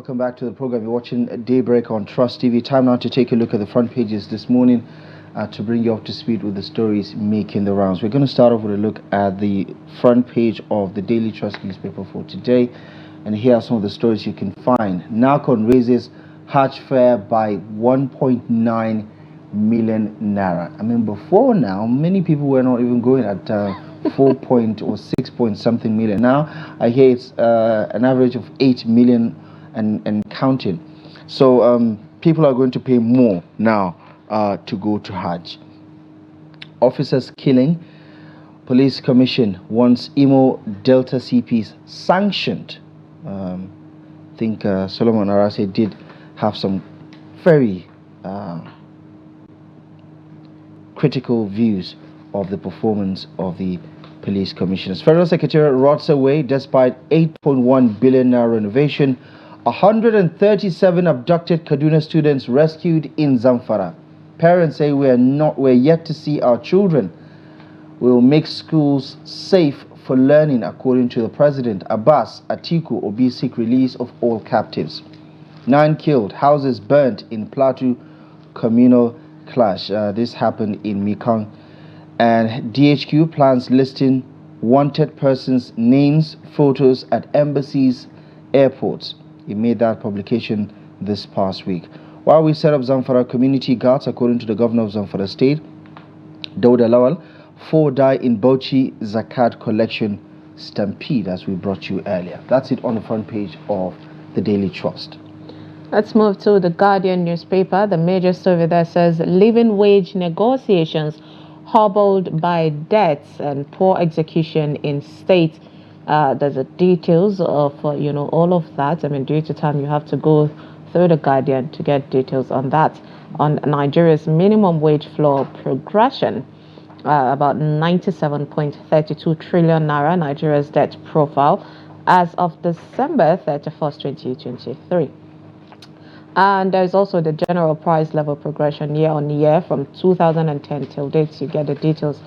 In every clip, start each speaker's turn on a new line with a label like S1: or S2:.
S1: welcome back to the program. You're watching Daybreak on Trust TV. Time now to take a look at the front pages this morning to bring you up to speed with the stories making the rounds. We're going to start off with a look at the front page of the Daily Trust newspaper for today. And here are some of the stories you can find. NACON raises Hajj fare by 1.9 million naira. I mean, before now, many people were not even going at 4 point or 6 point something million. Now, I hear it's an average of 8 million and counting. So people are going to pay more now to go to Hajj. Officers killing. Police Commission wants Imo Delta CPs sanctioned. I think Solomon Arase did have some very critical views of the performance of the police commissioners. Federal Secretariat rots away despite 8.1 billion naira renovation. 137 abducted Kaduna students rescued in Zamfara. Parents say we're yet to see our children. We will make schools safe for learning, according to the president. Abbas Atiku Obi seek release of all captives. 9 killed, houses burnt in Plateau communal clash. This happened in Mekong. And DHQ plans listing wanted persons' names, photos at embassies, airports. It made that publication this past week. While we set up Zamfara community guards, according to the governor of Zamfara State, Dauda Lawal, 4 die in Bauchi Zakat collection stampede, as we brought you earlier. That's it on the front page of the Daily Trust.
S2: Let's move to the Guardian newspaper. The major story there says living wage negotiations hobbled by debts and poor execution in state. There's the details of all of that. I mean, due to time, you have to go through the Guardian to get details on that. On Nigeria's minimum wage floor progression, about 97.32 trillion naira, Nigeria's debt profile as of December 31st, 2023. And there's also the general price level progression year on year from 2010 till date. You get the details,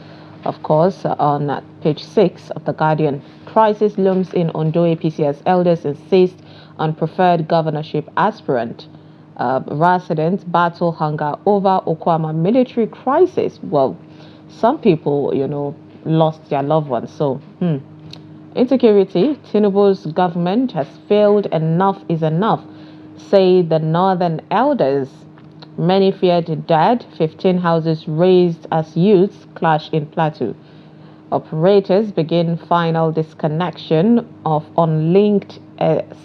S2: of course, on page 6 of the Guardian. Crisis looms in Ondo APC as elders insist on preferred governorship aspirant. Residents battle hunger over Okwama military crisis. Well, some people, lost their loved ones. So, insecurity. Tinubu's government has failed. Enough is enough, say the northern elders. Many feared dead. 15 houses razed as youths clash in Plateau. Operators begin final disconnection of unlinked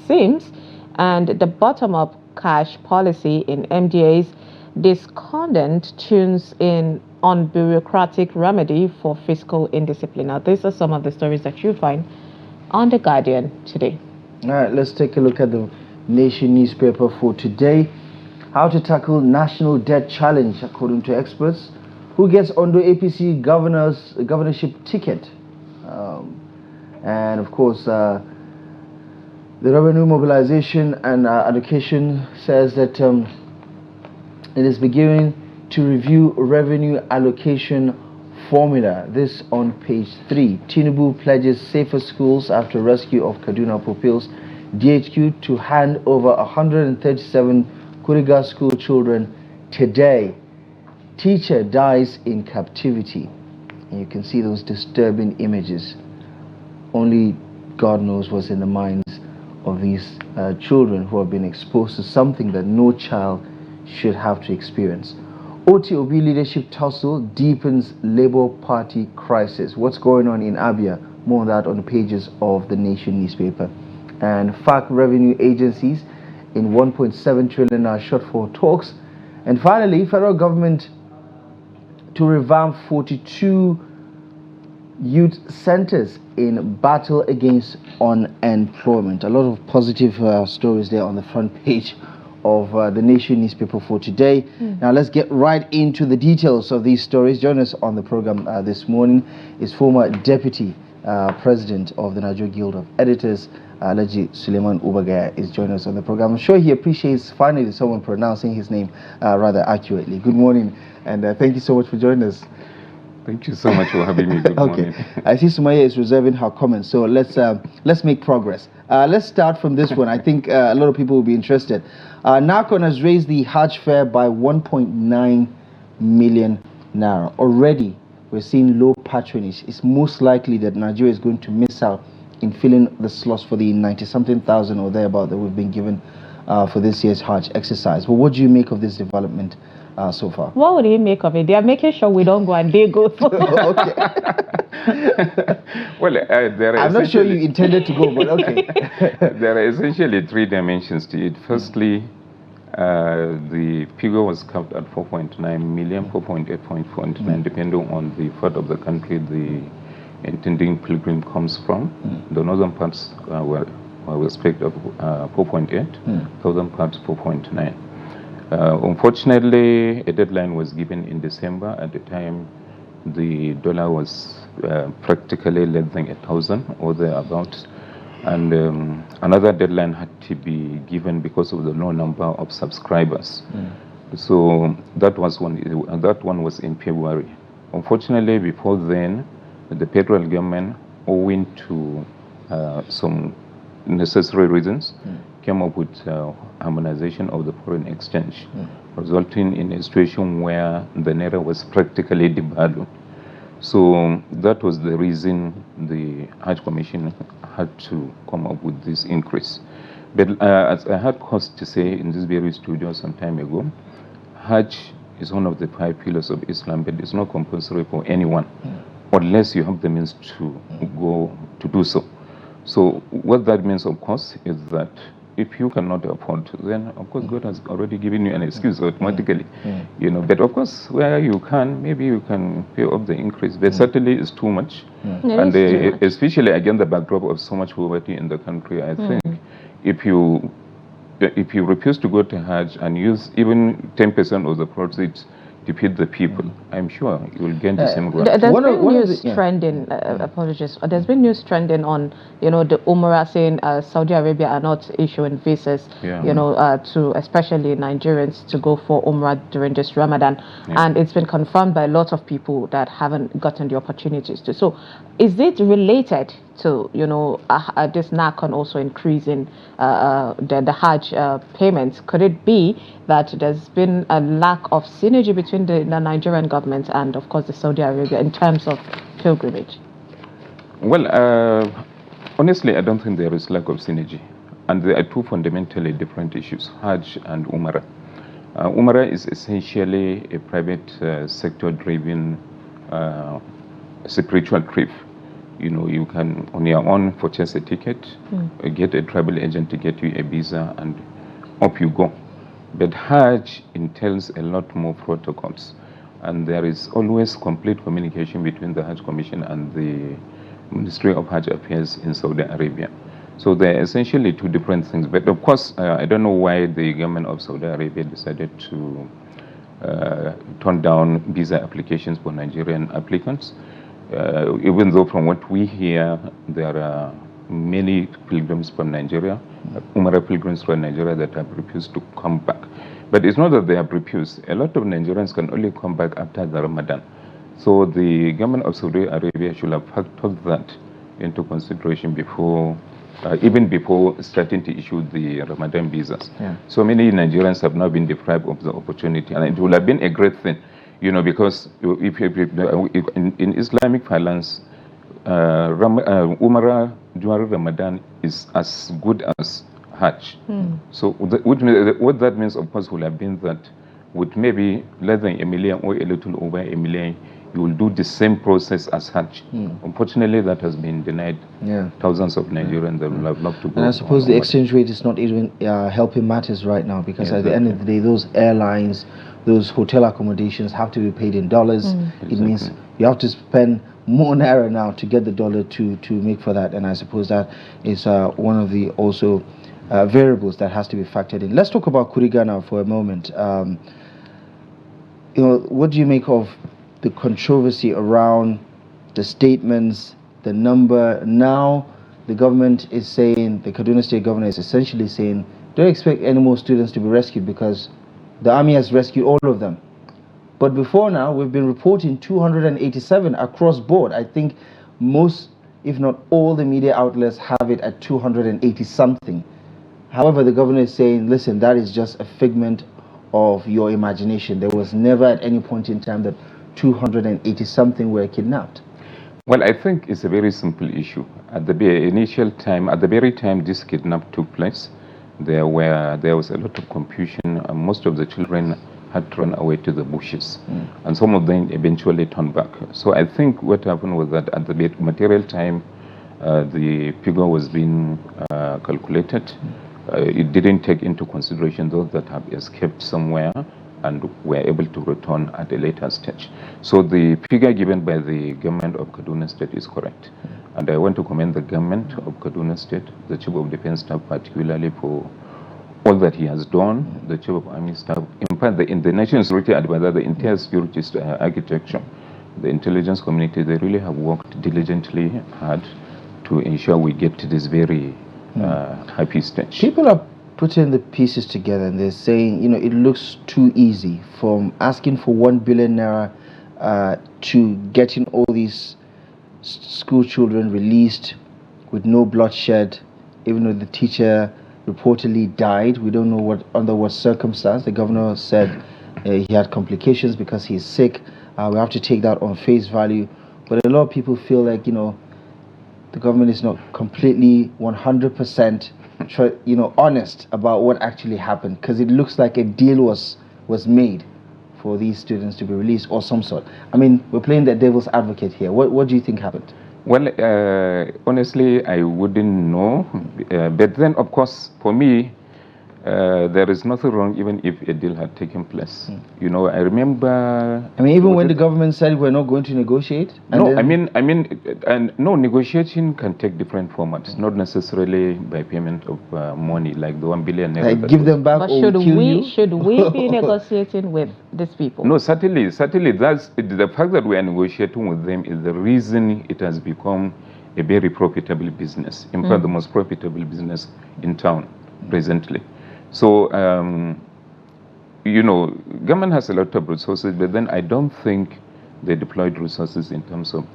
S2: SIMs, and the bottom-up cash policy in MDAs. Discordant tunes in on bureaucratic remedy for fiscal indiscipline. Now, these are some of the stories that you find on the Guardian today.
S1: All right, let's take a look at the Nation newspaper for today. How to tackle national debt challenge, according to experts. Who gets Ondo APC governorship ticket? And of course, the revenue mobilization and allocation says that it is beginning to review revenue allocation formula. This on page 3. Tinubu pledges safer schools after rescue of Kaduna pupils. DHQ to hand over 137 Kuriga school children today. Teacher dies in captivity. And you can see those disturbing images. Only God knows what's in the minds of these children who have been exposed to something that no child should have to experience. OTOB leadership tussle deepens Labour Party crisis. What's going on in Abia? More on that on the pages of the Nation newspaper. And FAC revenue agencies in 1.7 trillion are shortfall talks. And finally, federal government to revamp 42 youth centers in battle against unemployment. A lot of positive stories there on the front page of the Nation newspaper for today. Now let's get right into the details of these stories. Join us on the program this morning is former Deputy President of the Nigeria Guild of Editors, Alhaji Suleiman Ubagaya, is joining us on the program. I'm sure he appreciates finally someone pronouncing his name rather accurately. Good morning, and thank you so much for joining us.
S3: Thank you so much for having me. Good morning.
S1: I see Sumaya is reserving her comments, so let's make progress. Let's start from this one. I think a lot of people will be interested. NACON has raised the Hajj fare by 1.9 million naira. Already, we're seeing low patronage. It's most likely that Nigeria is going to miss out in filling the slots for the 90-something thousand or thereabout that we've been given for this year's Hajj exercise. But what do you make of this development so far?
S2: What would he make of it? They are making sure we don't go and they go.
S1: Okay.
S3: Well,
S1: I'm not sure you intended to go, but okay.
S3: There are essentially three dimensions to it. Firstly, the figure was capped at 4.9 million, 4.8, 4.9, depending on the part of the country the intending pilgrim comes from. The northern parts were respect of 4.8, southern parts 4.9. Unfortunately, a deadline was given in December. At the time, the dollar was practically less than 1,000 or thereabouts, and another deadline had to be given because of the low number of subscribers. So that was one. That one was in February. Unfortunately, before then, the federal government, owing to some necessary reasons, came up with harmonization of the foreign exchange, resulting in a situation where the naira was practically devalued. So that was the reason the Hajj Commission had to come up with this increase. But as I had cause to say in this very studio some time ago, Hajj is one of the 5 pillars of Islam, but it's not compulsory for anyone, unless you have the means to go to do so. So what that means, of course, is that if you cannot afford, then of course God has already given you an excuse automatically, you know. But of course, where you can, maybe you can pay off the increase. But certainly, it's too much, and especially again the backdrop of so much poverty in the country. I think if you refuse to go to Hajj and use even 10% of the proceeds to feed the people, I'm sure you will gain the same ground.
S2: There's been news trending, apologies, there's been news trending on, you know, the Umrah saying Saudi Arabia are not issuing visas, you know, to especially Nigerians to go for Umrah during this Ramadan. And it's been confirmed by a lot of people that haven't gotten the opportunities to. So is it related to, you know, this NACON also increasing the Hajj payments? Could it be that there's been a lack of synergy between the Nigerian government and, of course, the Saudi Arabia in terms of pilgrimage?
S3: Well, honestly, I don't think there is lack of synergy. And there are two fundamentally different issues, Hajj and Umrah. Umrah is essentially a private sector-driven spiritual trip. You know, you can, on your own, purchase a ticket, get a travel agent to get you a visa, and off you go. But Hajj entails a lot more protocols, and there is always complete communication between the Hajj Commission and the Ministry of Hajj Affairs in Saudi Arabia. So they're essentially two different things. But of course, I don't know why the government of Saudi Arabia decided to turn down visa applications for Nigerian applicants. Even though from what we hear, there are many pilgrims from Nigeria, Umrah pilgrims from Nigeria that have refused to come back. But it's not that they have refused. A lot of Nigerians can only come back after the Ramadan. So the government of Saudi Arabia should have factored that into consideration before, even before starting to issue the Ramadan visas. So many Nigerians have now been deprived of the opportunity, and it would have been a great thing. You know, because if in Islamic parlance, Umrah during Ramadan is as good as Hajj. So what that means, of course, will have been that with maybe less than 1 million or a little over 1 million, you will do the same process as Hajj. Unfortunately, that has been denied thousands of Nigerians that will have loved to go.
S1: And I suppose the exchange rate is not even helping matters right now, because at the end of the day, those airlines, those hotel accommodations have to be paid in dollars. It means you have to spend more naira now to get the dollar to make for that. And I suppose that is one of the also variables that has to be factored in. Let's talk about Kuriga now for a moment. You know, what do you make of the controversy around the statements, the number? Now the government is saying, the Kaduna State governor is essentially saying, don't expect any more students to be rescued because the army has rescued all of them. But before now, we've been reporting 287 across board. I think most if not all the media outlets have it at 280 something. However, the governor is saying, listen, that is just a figment of your imagination. There was never at any point in time that 280 something were kidnapped.
S3: Well, I think it's a very simple issue. At the initial time, at the very time this kidnap took place, there was a lot of confusion, and most of the children had run away to the bushes, and some of them eventually turned back. So I think what happened was that at the material time, the figure was being calculated. It didn't take into consideration those that have escaped somewhere and were able to return at a later stage. So the figure given by the government of Kaduna State is correct. And I want to commend the government of Kaduna State, the Chief of Defense Staff particularly, for all that he has done, the Chief of Army Staff, in fact, the National Security Advisor, the entire security architecture, the intelligence community, they really have worked diligently hard to ensure we get to this very happy stage.
S1: People are putting the pieces together and they're saying, you know, it looks too easy, from asking for 1 billion naira to getting all these school children released with no bloodshed, even though the teacher reportedly died. We don't know under what circumstance. The governor said he had complications because he's sick. We have to take that on face value. But a lot of people feel like, you know, the government is not completely 100% honest about what actually happened, because it looks like a deal was made for these students to be released or some sort. I mean, we're playing the devil's advocate here. What do you think happened?
S3: Well, honestly, I wouldn't know. But then, of course, for me, there is nothing wrong even if a deal had taken place. You know, I remember...
S1: I mean, even when the government said we're not going to negotiate?
S3: No, no, negotiation can take different formats, not necessarily by payment of money, like the 1 billion.
S1: Like give them back
S2: but
S1: or
S2: should
S1: we kill
S2: we,
S1: you?
S2: should we be negotiating with these people?
S3: No, certainly, that's the fact that we are negotiating with them is the reason it has become a very profitable business. In fact, the most profitable business in town presently. So, you know, government has a lot of resources, but then I don't think they deployed resources in terms of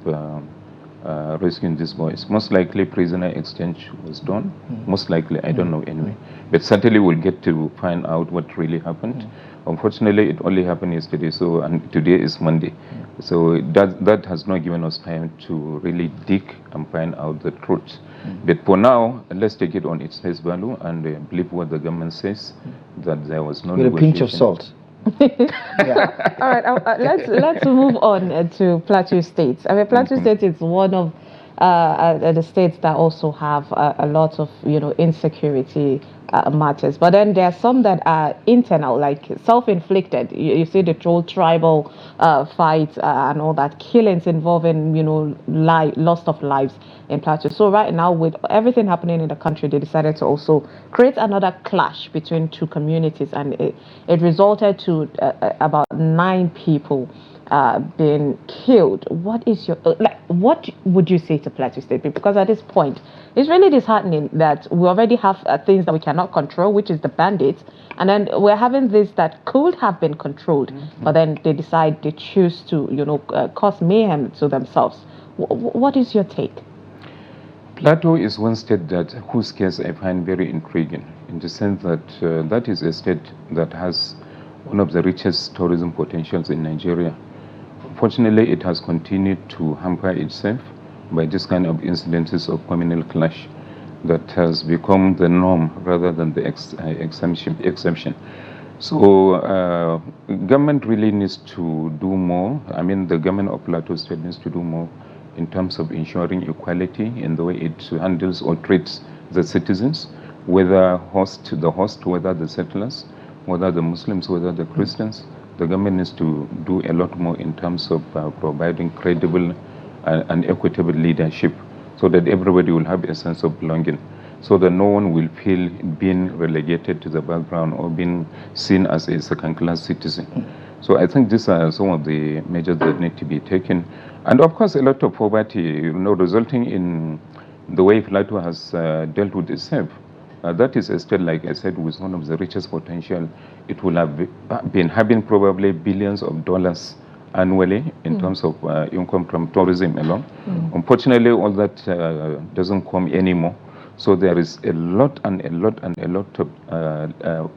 S3: rescuing these boys. Most likely prisoner exchange was done. Most likely, I don't know anyway. But certainly we'll get to find out what really happened. Unfortunately, it only happened yesterday, so, and today is Monday. So that has not given us time to really dig and find out the truth. But for now, let's take it on its face value and believe what the government says, that there was no
S1: with a pinch of salt.
S2: Yeah. All right, let's move on to Plateau State. I mean, Plateau State is one of the states that also have a lot of, you know, insecurity matters. But then there are some that are internal, like self-inflicted. You see the whole tribal fights and all that, killings involving, you know, loss of lives in Plateau. So right now, with everything happening in the country, they decided to also create another clash between two communities, and it resulted to about 9 people being killed. What is your what would you say to Plateau State? Because at this point, it's really disheartening that we already have things that we cannot control, which is the bandits, and then we're having this that could have been controlled, but then they choose to, you know, cause mayhem to themselves. What is your take?
S3: Plateau is one state whose case I find very intriguing, in the sense that that is a state that has one of the richest tourism potentials in Nigeria. Fortunately, it has continued to hamper itself by this kind of incidences of communal clash that has become the norm rather than the exception. So government really needs to do more. I mean, the government of Plateau State needs to do more in terms of ensuring equality in the way it handles or treats the citizens, whether the host, whether the settlers, whether the Muslims, whether the Christians. The government needs to do a lot more in terms of providing credible and equitable leadership, so that everybody will have a sense of belonging, so that no one will feel being relegated to the background or being seen as a second-class citizen. So I think these are some of the measures that need to be taken. And of course, a lot of poverty, you know, resulting in the way Plateau has dealt with itself. That is a state, like I said, with one of the richest potential. It will have been having probably billions of dollars annually in terms of income from tourism alone. Unfortunately, all that doesn't come anymore. So there is a lot of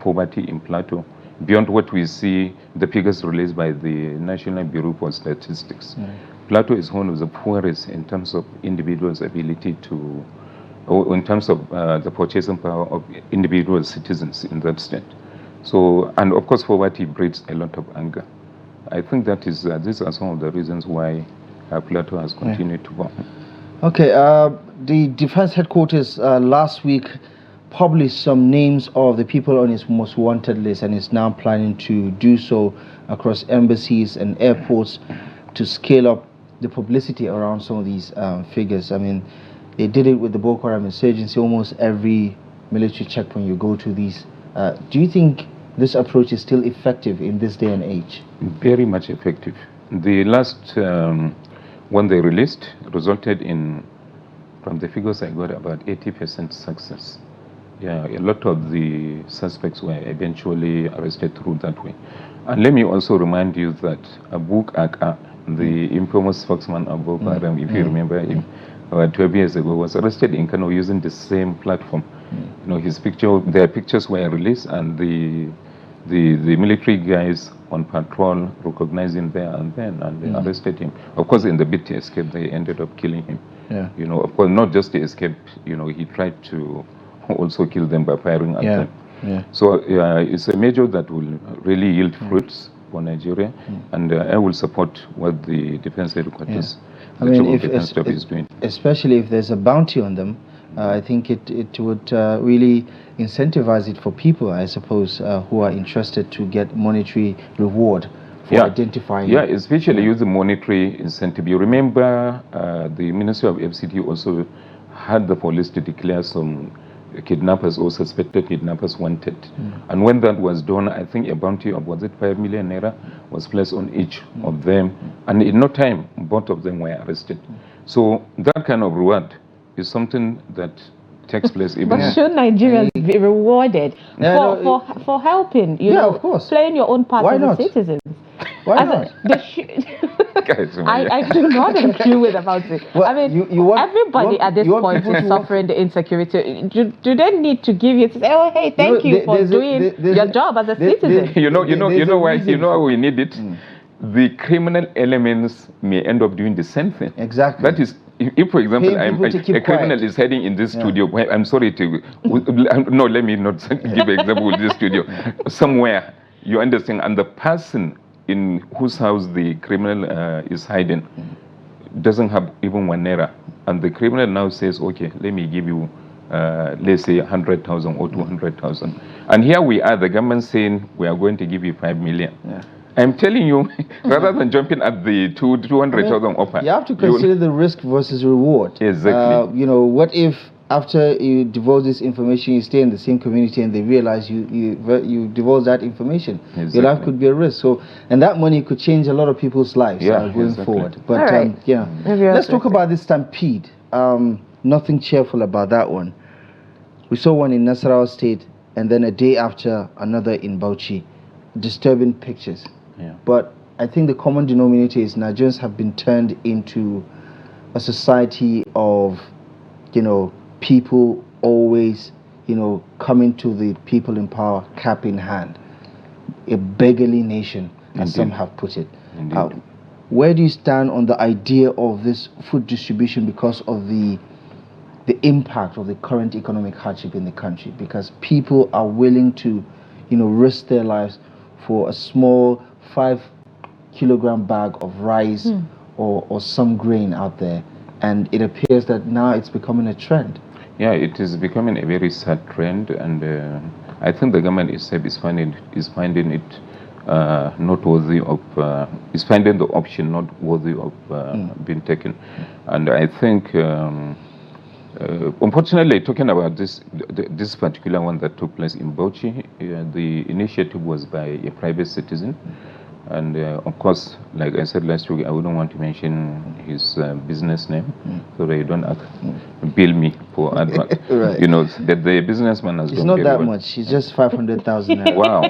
S3: poverty in Plateau, beyond what we see, the figures released by the National Bureau for Statistics. Plateau is one of the poorest in terms of individuals' ability to, or in terms of the purchasing power of individual citizens in that state. So, and of course, poverty breeds a lot of anger. I think that is, these are some of the reasons why Plateau has continued to go.
S1: Okay, the Defense Headquarters last week published some names of the people on its most wanted list, and is now planning to do so across embassies and airports to scale up the publicity around some of these figures. I mean, they did it with the Boko Haram insurgency. Almost every military checkpoint you go to, these. Do you think this approach is still effective in this day and age?
S3: Very much effective. The last one they released resulted in, from the figures I got, about 80% success. Yeah, a lot of the suspects were eventually arrested through that way. And let me also remind you that Abu Aka, the infamous spokesman of Boko Haram, if you remember him, 12 years ago, was arrested in Kano using the same platform. You know, his picture, their pictures were released, and the military guys on patrol recognized him there and then, and they arrested him. Of course, in the bid to escape, they ended up killing him. Yeah. You know, of course, not just to escape. You know, he tried to also kill them by firing at them. Yeah. So it's a measure that will really yield fruits for Nigeria, and I will support what the Defense Headquarters,
S1: I mean, if
S3: is doing.
S1: Especially if there's a bounty on them, I think it would really incentivize it for people, I suppose, who are interested to get monetary reward for identifying.
S3: Yeah, especially use the monetary incentive. You remember the Ministry of FCT also had the police to declare some kidnappers or suspected kidnappers wanted. And when that was done, I think a bounty of, was it 5 million naira, was placed on each of them. And in no time, both of them were arrested. So that kind of reward is something that takes place even.
S2: But should Nigerians be rewarded for helping, you know,
S1: of course,
S2: playing your own part as a citizen?
S1: Why not?
S2: I do not agree with about it. Well, I mean, everybody at this point is suffering the insecurity. Do they need to give you to say, oh, hey, thank you for doing your job as a citizen?
S3: You know why? You know why we need it? The criminal elements may end up doing the same thing.
S1: Exactly.
S3: That is, if for example, a criminal is hiding in this studio, I'm sorry to, no, let me not give an example with this studio. Somewhere, you understand, and the person in whose house the criminal is hiding doesn't have even 1 naira, and the criminal now says, okay, let me give you let's say 100,000 or 200,000, and here we are, the government saying we are going to give you 5 million. I'm telling you, rather than jumping at the 200,000 offer,
S1: you have to consider the risk versus reward.
S3: Exactly.
S1: You know, what if after you divulge this information, you stay in the same community and they realize you divulge that information? Exactly. Your life could be a risk. So, and that money could change a lot of people's lives going forward. But let's talk about this stampede. Nothing cheerful about that one. We saw one in Nasarawa State, and then a day after, another in Bauchi. Disturbing pictures. But I think the common denominator is Nigerians have been turned into a society of, you know, people always, you know, coming to the people in power cap in hand. A beggarly nation, as some have put it. Where do you stand on the idea of this food distribution because of the impact of the current economic hardship in the country? Because people are willing to, you know, risk their lives for a small 5-kilogram bag of rice or some grain out there, and it appears that now it's becoming a trend.
S3: Yeah, it is becoming a very sad trend, and I think the government itself is finding it not worthy of, is finding the option not worthy of being taken. And I think, unfortunately, talking about this particular one that took place in Bauchi, the initiative was by a private citizen And of course, like I said last week, I wouldn't want to mention his business name, so they don't bill me for advert.
S1: Right.
S3: You know, that the businessman has
S1: It's
S3: done
S1: not
S3: very
S1: that
S3: well.
S1: much. It's just 500,000 naira.
S3: Wow.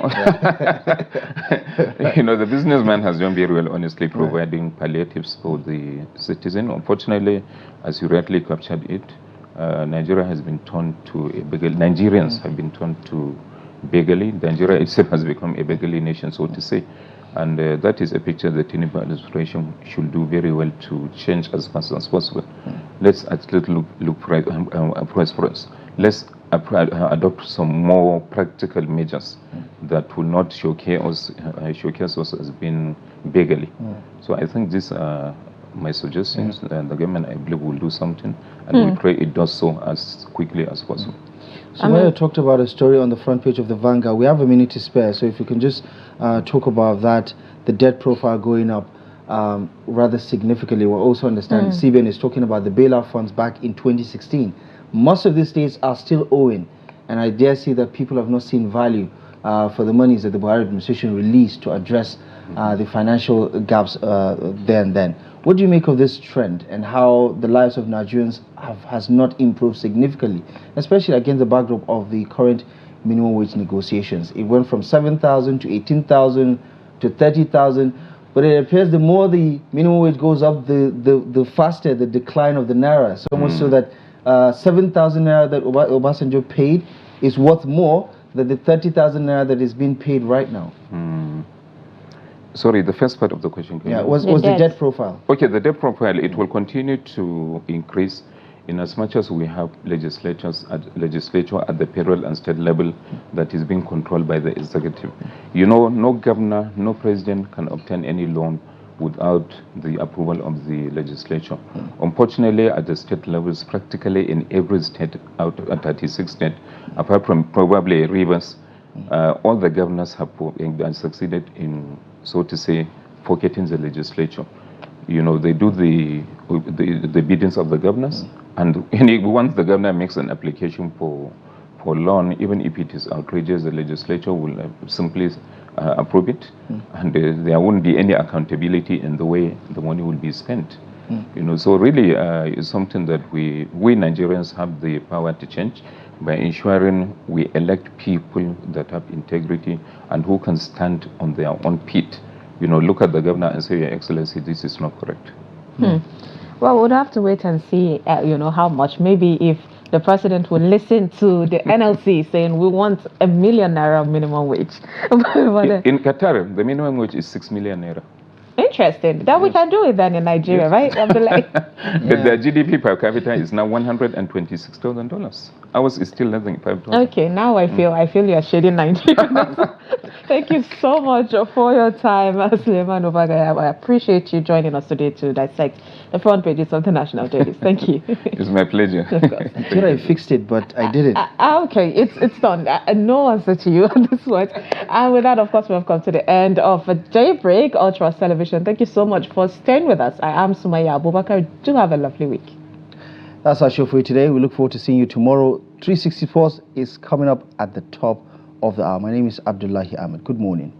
S3: You know, the businessman has done very well, honestly, providing palliatives for the citizen. Unfortunately, as you rightly captured it, Nigeria has been turned to a beggar. Nigerians have been turned to beggarly. Nigeria itself has become a beggarly nation, so to say. And that is a picture the Tinubu administration should do very well to change as fast as possible. Let's at least look for us. Let's adopt some more practical measures that will not showcase us as being beggarly. So I think these are my suggestions, and the government, I believe, will do something, and we pray it does so as quickly as possible.
S1: So Mayor talked about a story on the front page of the Vanguard. We have a minute to spare, so if you can just talk about that, the debt profile going up rather significantly. We'll also understand CBN is talking about the bailout funds back in 2016. Most of these states are still owing, and I dare say that people have not seen value for the monies that the Buhari administration released to address the financial gaps there and then. What do you make of this trend and how the lives of Nigerians has not improved significantly, especially against the backdrop of the current minimum wage negotiations? It went from 7,000 to 18,000 to 30,000, but it appears the more the minimum wage goes up, the faster the decline of the naira. So much so that 7,000 naira that Obasanjo paid is worth more than the 30,000 naira that is being paid right now.
S3: Sorry, the first part of the question.
S1: Was the debt profile.
S3: Okay, the debt profile, it will continue to increase in as much as we have legislature at the federal and state level that is being controlled by the executive. You know, no governor, no president can obtain any loan without the approval of the legislature. Unfortunately, at the state levels, practically in every state out of 36 states, apart from probably Rivers, all the governors have succeeded in, so to say, forgetting the legislature. You know, they do the biddings of the governors, and once the governor makes an application for loan, even if it is outrageous, the legislature will simply approve it, and there won't be any accountability in the way the money will be spent. You know, so really it's something that we Nigerians have the power to change by ensuring we elect people that have integrity and who can stand on their own feet. You know, look at the governor and say, Your Excellency, this is not correct.
S2: Well, we'll have to wait and see, you know, how much. Maybe if the president will listen to the NLC saying we want ₦1 million minimum wage.
S3: In Qatar, the minimum wage is 6 million naira.
S2: Interesting. That we can do it then in Nigeria, right?
S3: But the GDP per capita is now $126,000. Ours is still less than 5,000.
S2: Okay, now I feel you're shading Nigeria. Thank you so much for your time, Suleiman Obagaya. I appreciate you joining us today to dissect the front pages of the National Dailies. Thank you.
S3: It's my pleasure.
S2: Of course.
S1: I thought I fixed it, but I didn't.
S2: Okay, it's done. No answer to you on this one. And with that, of course, we've come to the end of Daybreak Ultra Television. Thank you so much for staying with us. I am Sumaya Abubakar. Do have a lovely week.
S1: That's our show for you today. We look forward to seeing you tomorrow. 364 is coming up at the top of the hour. My name is Abdullahi Ahmed. Good morning.